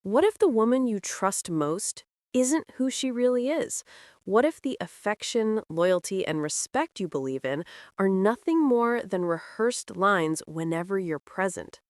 What if the woman you trust most isn't who she really is? What if the affection, loyalty, and respect you believe in are nothing more than rehearsed lines whenever you're present?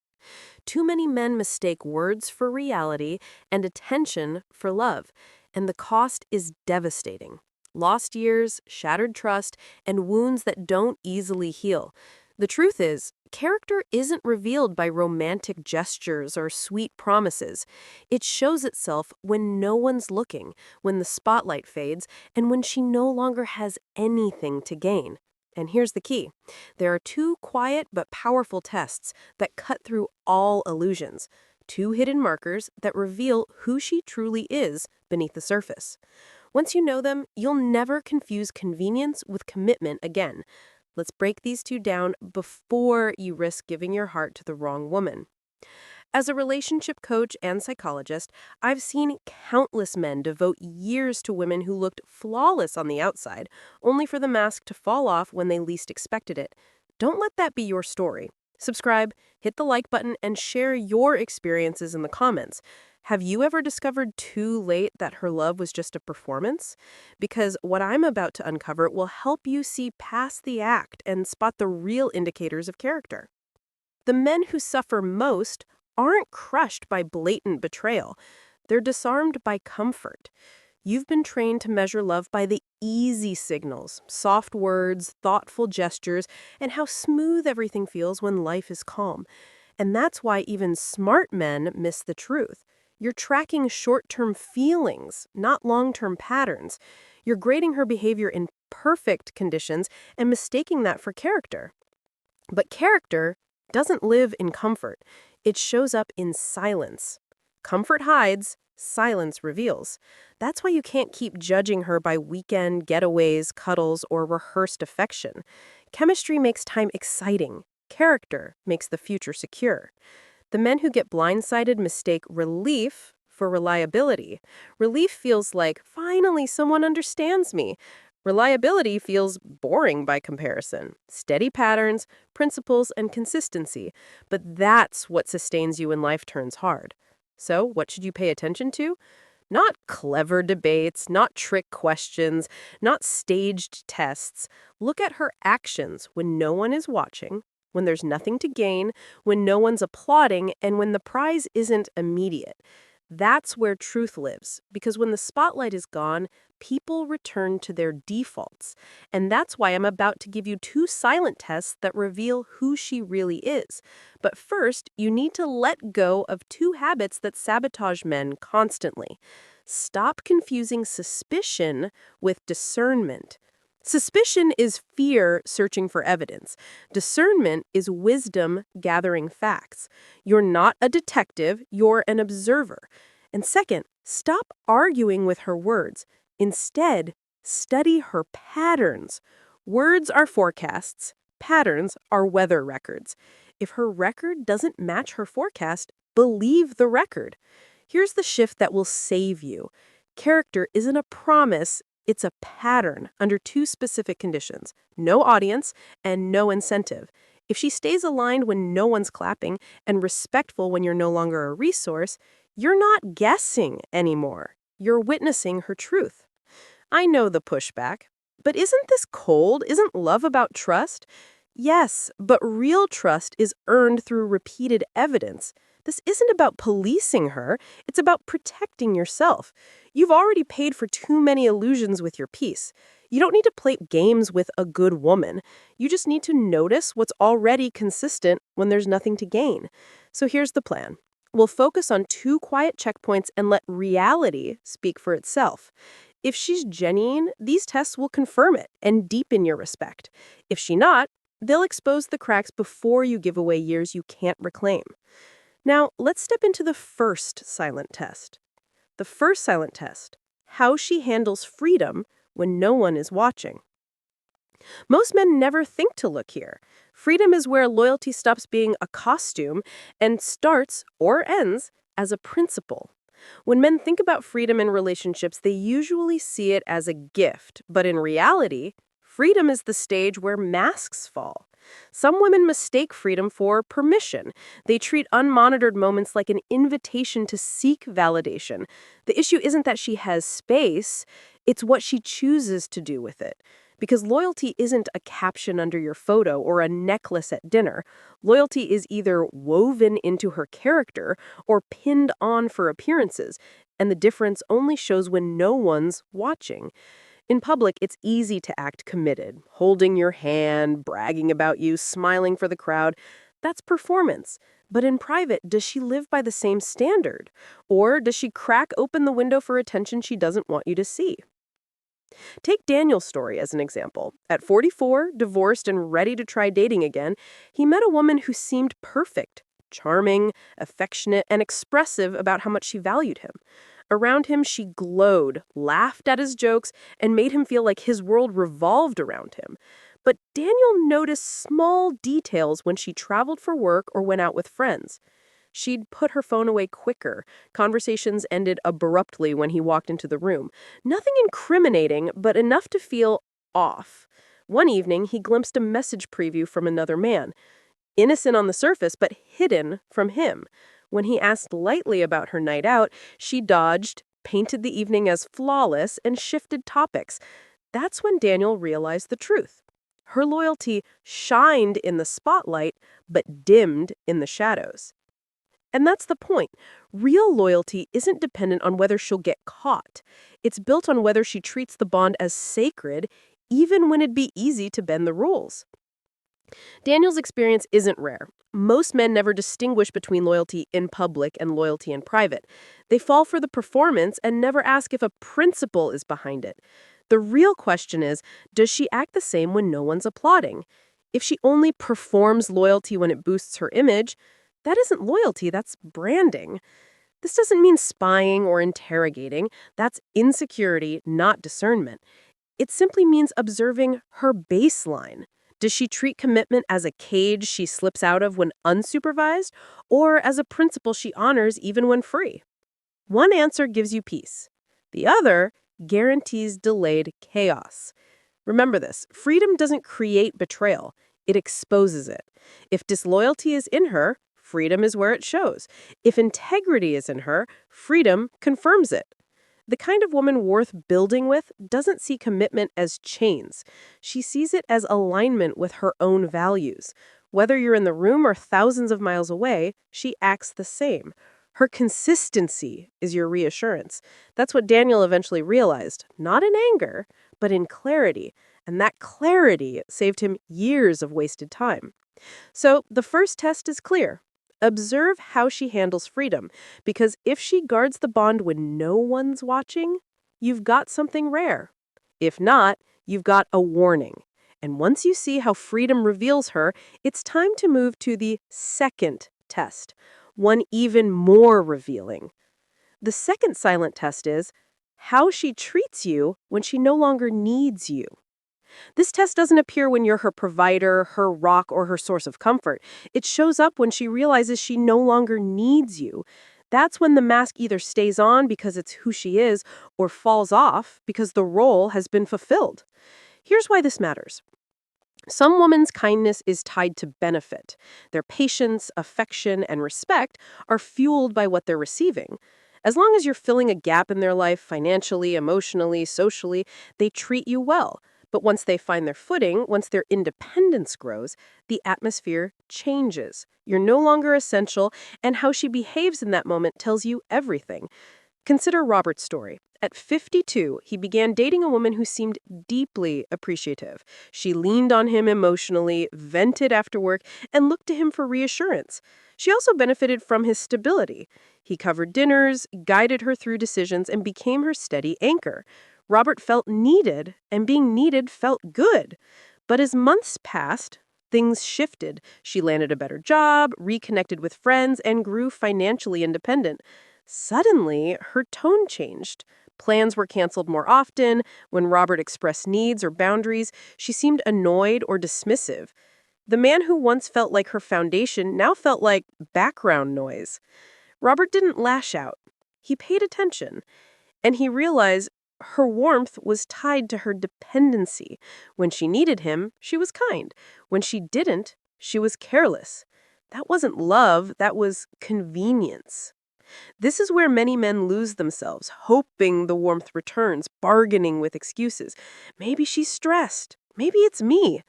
Too many men mistake words for reality and attention for love, and the cost is devastating. Lost years, shattered trust, and wounds that don't easily heal. The truth is, character isn't revealed by romantic gestures or sweet promises. It shows itself when no one's looking, when the spotlight fades, and when she no longer has anything to gain. And here's the key. There are two quiet but powerful tests that cut through all illusions. Two hidden markers that reveal who she truly is beneath the surface. Once you know them, you'll never confuse convenience with commitment again. Let's break these two down before you risk giving your heart to the wrong woman. As a relationship coach and psychologist, I've seen countless men devote years to women who looked flawless on the outside, only for the mask to fall off when they least expected it. Don't let that be your story. Subscribe, hit the like button, and share your experiences in the comments. Have you ever discovered too late that her love was just a performance? Because what I'm about to uncover will help you see past the act and spot the real indicators of character. The men who suffer most aren't crushed by blatant betrayal. They're disarmed by comfort. You've been trained to measure love by the easy signals, soft words, thoughtful gestures, and how smooth everything feels when life is calm. And that's why even smart men miss the truth. You're tracking short-term feelings, not long-term patterns. You're grading her behavior in perfect conditions and mistaking that for character. But character doesn't live in comfort. It shows up in silence. Comfort hides, silence reveals. That's why you can't keep judging her by weekend getaways, cuddles, or rehearsed affection. Chemistry makes time exciting. Character makes the future secure. The men who get blindsided mistake relief for reliability. Relief feels like, finally, someone understands me. Reliability feels boring by comparison. Steady patterns, principles, and consistency. But that's what sustains you when life turns hard. So, what should you pay attention to? Not clever debates, not trick questions, not staged tests. Look at her actions when no one is watching, when there's nothing to gain, when no one's applauding, and when the prize isn't immediate. That's where truth lives, because when the spotlight is gone, people return to their defaults. And that's why I'm about to give you two silent tests that reveal who she really is. But first, you need to let go of two habits that sabotage men constantly. Stop confusing suspicion with discernment. Suspicion is fear searching for evidence. Discernment is wisdom gathering facts. You're not a detective, you're an observer. And second, stop arguing with her words. Instead, study her patterns. Words are forecasts, patterns are weather records. If her record doesn't match her forecast, believe the record. Here's the shift that will save you. Character isn't a promise, it's a pattern under two specific conditions: no audience and no incentive. If she stays aligned when no one's clapping and respectful when you're no longer a resource, you're not guessing anymore. You're witnessing her truth. I know the pushback, but isn't this cold? Isn't love about trust? Yes, but real trust is earned through repeated evidence. This isn't about policing her, it's about protecting yourself. You've already paid for too many illusions with your peace. You don't need to play games with a good woman. You just need to notice what's already consistent when there's nothing to gain. So here's the plan. We'll focus on two quiet checkpoints and let reality speak for itself. If she's genuine, these tests will confirm it and deepen your respect. If she's not, they'll expose the cracks before you give away years you can't reclaim. Now, let's step into the first silent test. The first silent test: how she handles freedom when no one is watching. Most men never think to look here. Freedom is where loyalty stops being a costume and starts, or ends, as a principle. When men think about freedom in relationships, they usually see it as a gift, but in reality, Freedom is the stage where masks fall. Some women mistake freedom for permission. They treat unmonitored moments like an invitation to seek validation. The issue isn't that she has space, it's what she chooses to do with it. Because loyalty isn't a caption under your photo or a necklace at dinner. Loyalty is either woven into her character or pinned on for appearances, and the difference only shows when no one's watching. In public, it's easy to act committed, holding your hand, bragging about you, smiling for the crowd. That's performance. But in private, does she live by the same standard? Or does she crack open the window for attention she doesn't want you to see? Take Daniel's story as an example. At 44, divorced and ready to try dating again, he met a woman who seemed perfect, charming, affectionate, and expressive about how much she valued him. Around him, she glowed, laughed at his jokes, and made him feel like his world revolved around him. But Daniel noticed small details when she traveled for work or went out with friends. She'd put her phone away quicker. Conversations ended abruptly when he walked into the room. Nothing incriminating, but enough to feel off. One evening, he glimpsed a message preview from another man. Innocent on the surface, but hidden from him. When he asked lightly about her night out, she dodged, painted the evening as flawless, and shifted topics. That's when Daniel realized the truth. Her loyalty shined in the spotlight, but dimmed in the shadows. And that's the point. Real loyalty isn't dependent on whether she'll get caught. It's built on whether she treats the bond as sacred, even when it'd be easy to bend the rules. Daniel's experience isn't rare. Most men never distinguish between loyalty in public and loyalty in private. They fall for the performance and never ask if a principle is behind it. The real question is, does she act the same when no one's applauding? If she only performs loyalty when it boosts her image, that isn't loyalty, that's branding. This doesn't mean spying or interrogating. That's insecurity, not discernment. It simply means observing her baseline. Does she treat commitment as a cage she slips out of when unsupervised, or as a principle she honors even when free? One answer gives you peace. The other guarantees delayed chaos. Remember this, freedom doesn't create betrayal, it exposes it. If disloyalty is in her, freedom is where it shows. If integrity is in her, freedom confirms it. The kind of woman worth building with doesn't see commitment as chains. She sees it as alignment with her own values. Whether you're in the room or thousands of miles away, she acts the same. Her consistency is your reassurance. That's what Daniel eventually realized, not in anger, but in clarity. And that clarity saved him years of wasted time. So the first test is clear. Observe how she handles freedom, because if she guards the bond when no one's watching, you've got something rare. If not, you've got a warning. And once you see how freedom reveals her, it's time to move to the second test, one even more revealing. The second silent test is how she treats you when she no longer needs you. This test doesn't appear when you're her provider, her rock, or her source of comfort. It shows up when she realizes she no longer needs you. That's when the mask either stays on because it's who she is, or falls off because the role has been fulfilled. Here's why this matters. Some women's kindness is tied to benefit. Their patience, affection, and respect are fueled by what they're receiving. As long as you're filling a gap in their life financially, emotionally, socially, they treat you well. But once they find their footing, once their independence grows, the atmosphere changes. You're no longer essential, and how she behaves in that moment tells you everything. Consider Robert's story. At 52, he began dating a woman who seemed deeply appreciative. She leaned on him emotionally, vented after work, and looked to him for reassurance. She also benefited from his stability. He covered dinners, guided her through decisions, and became her steady anchor. Robert felt needed, and being needed felt good. But as months passed, things shifted. She landed a better job, reconnected with friends, and grew financially independent. Suddenly, her tone changed. Plans were canceled more often. When Robert expressed needs or boundaries, she seemed annoyed or dismissive. The man who once felt like her foundation now felt like background noise. Robert didn't lash out. He paid attention. And he realized Her warmth was tied to her dependency. When she needed him, she was kind. When she didn't, she was careless. That wasn't love, that was convenience. This is where many men lose themselves, hoping the warmth returns, bargaining with excuses. Maybe she's stressed. Maybe it's me.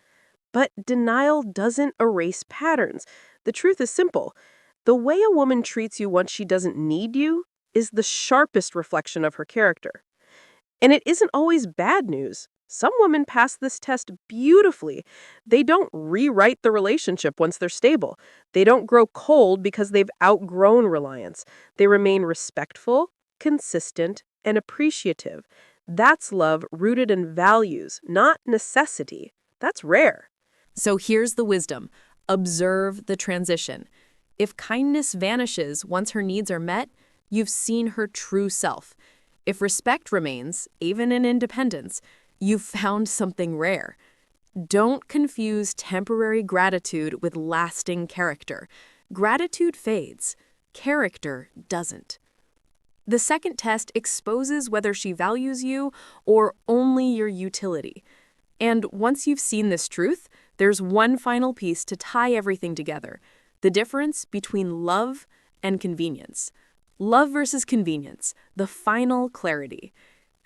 But denial doesn't erase patterns. The truth is simple. The way a woman treats you once she doesn't need you is the sharpest reflection of her character. And it isn't always bad news. Some women pass this test beautifully. They don't rewrite the relationship once they're stable. They don't grow cold because they've outgrown reliance. They remain respectful, consistent, and appreciative. That's love rooted in values, not necessity. That's rare. So here's the wisdom. Observe the transition. If kindness vanishes once her needs are met, you've seen her true self. If respect remains, even in independence, you've found something rare. Don't confuse temporary gratitude with lasting character. Gratitude fades. Character doesn't. The second test exposes whether she values you or only your utility. And once you've seen this truth, there's one final piece to tie everything together: the difference between love and convenience. Love versus convenience, the final clarity.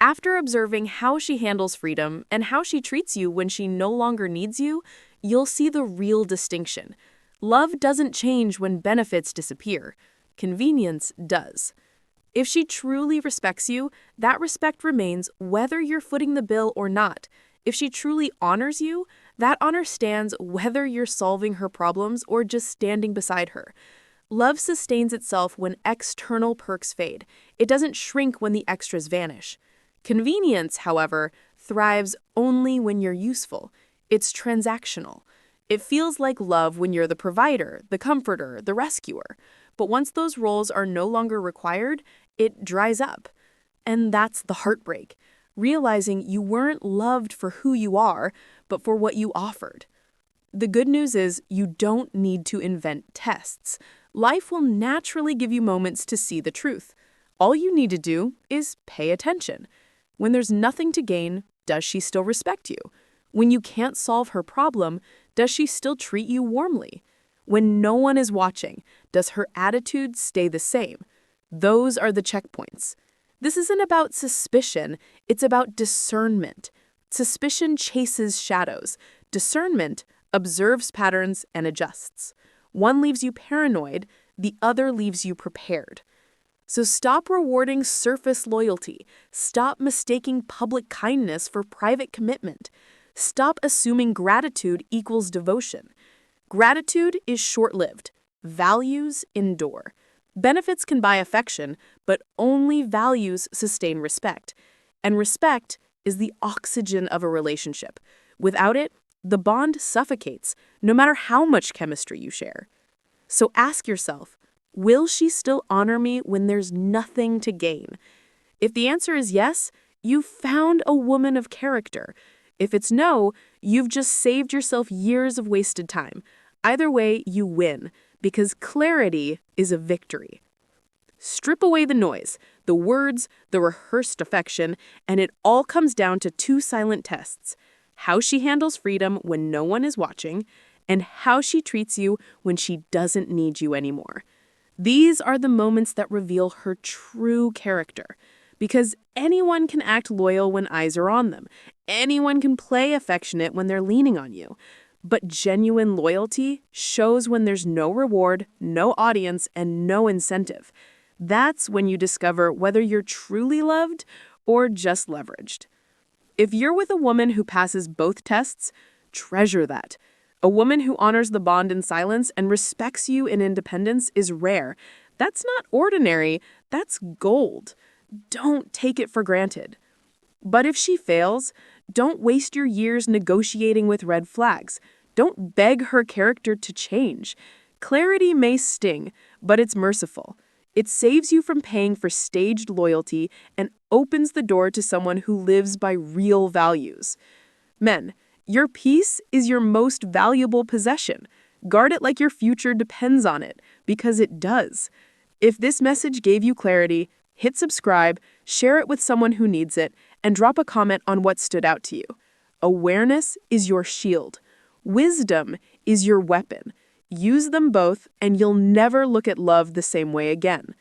After observing how she handles freedom and how she treats you when she no longer needs you, you'll see the real distinction. Love doesn't change when benefits disappear. Convenience does. If she truly respects you, that respect remains whether you're footing the bill or not. If she truly honors you, that honor stands whether you're solving her problems or just standing beside her. Love sustains itself when external perks fade. It doesn't shrink when the extras vanish. Convenience, however, thrives only when you're useful. It's transactional. It feels like love when you're the provider, the comforter, the rescuer. But once those roles are no longer required, it dries up. And that's the heartbreak. Realizing you weren't loved for who you are, but for what you offered. The good news is you don't need to invent tests. Life will naturally give you moments to see the truth. All you need to do is pay attention. When there's nothing to gain, does she still respect you? When you can't solve her problem, does she still treat you warmly? When no one is watching, does her attitude stay the same? Those are the checkpoints. This isn't about suspicion, it's about discernment. Suspicion chases shadows. Discernment observes patterns and adjusts. One leaves you paranoid, the other leaves you prepared. So stop rewarding surface loyalty. Stop mistaking public kindness for private commitment. Stop assuming gratitude equals devotion. Gratitude is short-lived. Values endure. Benefits can buy affection, but only values sustain respect. And respect is the oxygen of a relationship. Without it, the bond suffocates, no matter how much chemistry you share. So ask yourself, will she still honor me when there's nothing to gain? If the answer is yes, you've found a woman of character. If it's no, you've just saved yourself years of wasted time. Either way, you win, because clarity is a victory. Strip away the noise, the words, the rehearsed affection, and it all comes down to two silent tests: how she handles freedom when no one is watching, and how she treats you when she doesn't need you anymore. These are the moments that reveal her true character. Because anyone can act loyal when eyes are on them. Anyone can play affectionate when they're leaning on you. But genuine loyalty shows when there's no reward, no audience, and no incentive. That's when you discover whether you're truly loved or just leveraged. If you're with a woman who passes both tests, treasure that. A woman who honors the bond in silence and respects you in independence is rare. That's not ordinary, that's gold. Don't take it for granted. But if she fails, don't waste your years negotiating with red flags. Don't beg her character to change. Clarity may sting, but it's merciful. It saves you from paying for staged loyalty and opens the door to someone who lives by real values. Men, your peace is your most valuable possession. Guard it like your future depends on it, because it does. If this message gave you clarity, hit subscribe, share it with someone who needs it, and drop a comment on what stood out to you. Awareness is your shield. Wisdom is your weapon. Use them both, and you'll never look at love the same way again.